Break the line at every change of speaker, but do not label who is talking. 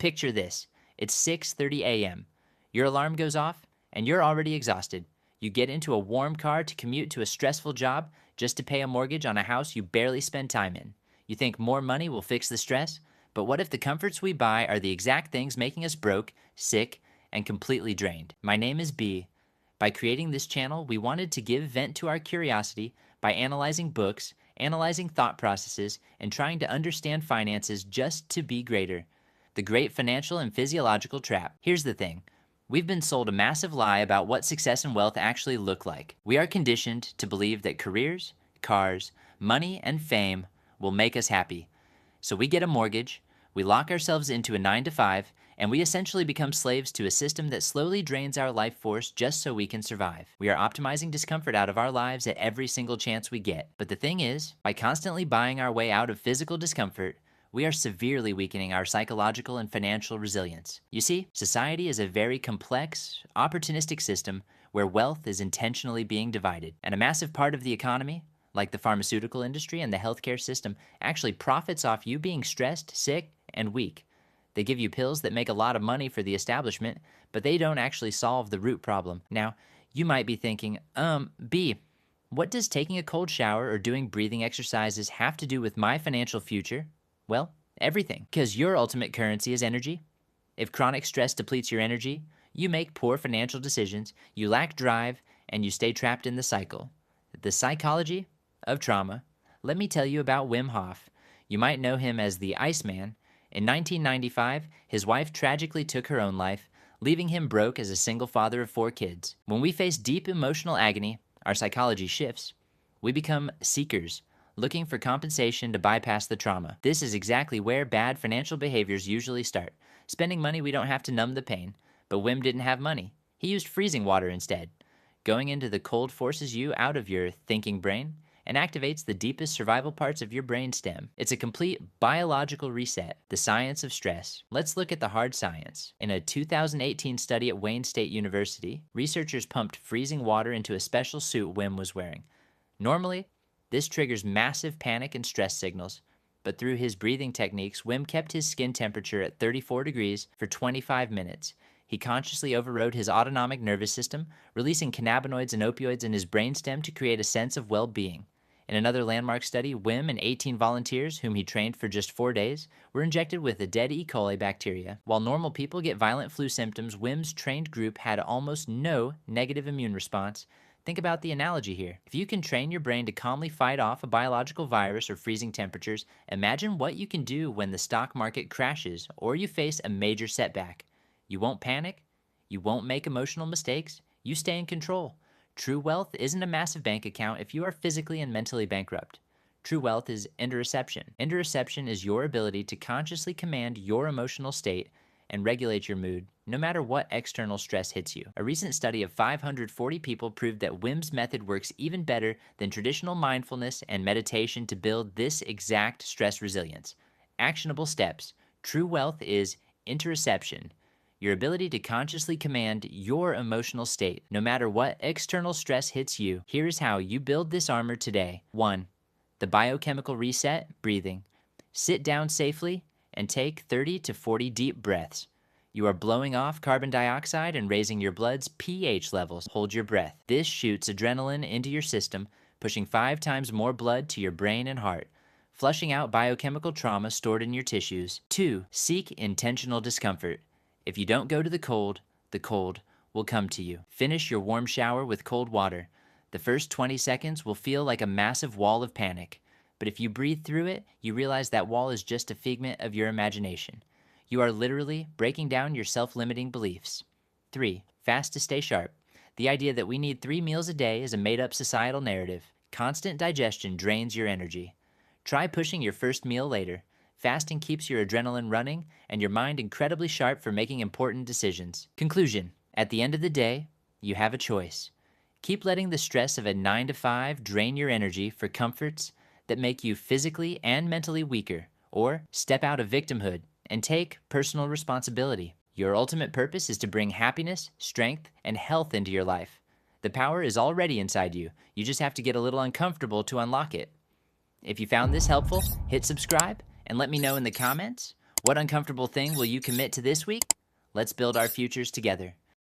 Picture this. It's 6:30 a.m. Your alarm goes off, and you're already exhausted. You get into a warm car to commute to a stressful job just to pay a mortgage on a house you barely spend time in. You think more money will fix the stress? But what if the comforts we buy are the exact things making us broke, sick, and completely drained? My name is B. By creating this channel, we wanted to give vent to our curiosity by analyzing books, analyzing thought processes, and trying to understand finances just to be greater. The great financial and physiological trap. Here's the thing. We've been sold a massive lie about what success and wealth actually look like. We are conditioned to believe that careers, cars, money, and fame will make us happy. So we get a mortgage, we lock ourselves into a 9-to-5, and we essentially become slaves to a system that slowly drains our life force just so we can survive. We are optimizing discomfort out of our lives at every single chance we get. But the thing is, by constantly buying our way out of physical discomfort, we are severely weakening our psychological and financial resilience. You see, society is a very complex, opportunistic system where wealth is intentionally being divided. And a massive part of the economy, like the pharmaceutical industry and the healthcare system, actually profits off you being stressed, sick, and weak. They give you pills that make a lot of money for the establishment, but they don't actually solve the root problem. Now, you might be thinking, B, what does taking a cold shower or doing breathing exercises have to do with my financial future? Well, everything, because your ultimate currency is energy. If chronic stress depletes your energy, you make poor financial decisions, you lack drive, and you stay trapped in the cycle. The psychology of trauma. Let me tell you about Wim Hof. You might know him as the Iceman. In 1995, his wife tragically took her own life, leaving him broke as a single father of 4 kids. When we face deep emotional agony, our psychology shifts. We become seekers, looking for compensation to bypass the trauma. This is exactly where bad financial behaviors usually start. Spending money we don't have to numb the pain. But Wim didn't have money. He used freezing water instead. Going into the cold forces you out of your thinking brain and activates the deepest survival parts of your brain stem. It's a complete biological reset, the science of stress. Let's look at the hard science. In a 2018 study at Wayne State University, researchers pumped freezing water into a special suit Wim was wearing. Normally, this triggers massive panic and stress signals, but through his breathing techniques, Wim kept his skin temperature at 34 degrees for 25 minutes. He consciously overrode his autonomic nervous system, releasing cannabinoids and opioids in his brainstem to create a sense of well-being. In another landmark study, Wim and 18 volunteers, whom he trained for just 4 days, were injected with a dead E. coli bacteria. While normal people get violent flu symptoms, Wim's trained group had almost no negative immune response. Think about the analogy here. If you can train your brain to calmly fight off a biological virus or freezing temperatures, imagine what you can do when the stock market crashes or you face a major setback. You won't panic, you won't make emotional mistakes, you stay in control. True wealth isn't a massive bank account if you are physically and mentally bankrupt. True wealth is interoception. Interoception is your ability to consciously command your emotional state and regulate your mood, no matter what external stress hits you. A recent study of 540 people proved that Wim's method works even better than traditional mindfulness and meditation to build this exact stress resilience. Actionable steps. True wealth is interoception. Your ability to consciously command your emotional state, no matter what external stress hits you. Here's how you build this armor today. 1. The biochemical reset, breathing. Sit down safely and take 30 to 40 deep breaths. You are blowing off carbon dioxide and raising your blood's pH levels. Hold your breath. This shoots adrenaline into your system, pushing 5 times more blood to your brain and heart, flushing out biochemical trauma stored in your tissues. 2. Seek intentional discomfort. If you don't go to the cold will come to you. Finish your warm shower with cold water. The first 20 seconds will feel like a massive wall of panic, but if you breathe through it, you realize that wall is just a figment of your imagination. You are literally breaking down your self-limiting beliefs. 3. Fast to stay sharp. The idea that we need 3 meals a day is a made-up societal narrative. Constant digestion drains your energy. Try pushing your first meal later. Fasting keeps your adrenaline running and your mind incredibly sharp for making important decisions. Conclusion. At the end of the day, you have a choice. Keep letting the stress of a 9-to-5 drain your energy for comforts that make you physically and mentally weaker, or step out of victimhood and take personal responsibility. Your ultimate purpose is to bring happiness, strength, and health into your life. The power is already inside you. You just have to get a little uncomfortable to unlock it. If you found this helpful, hit subscribe and let me know in the comments What uncomfortable thing will you commit to this week? Let's build our futures together.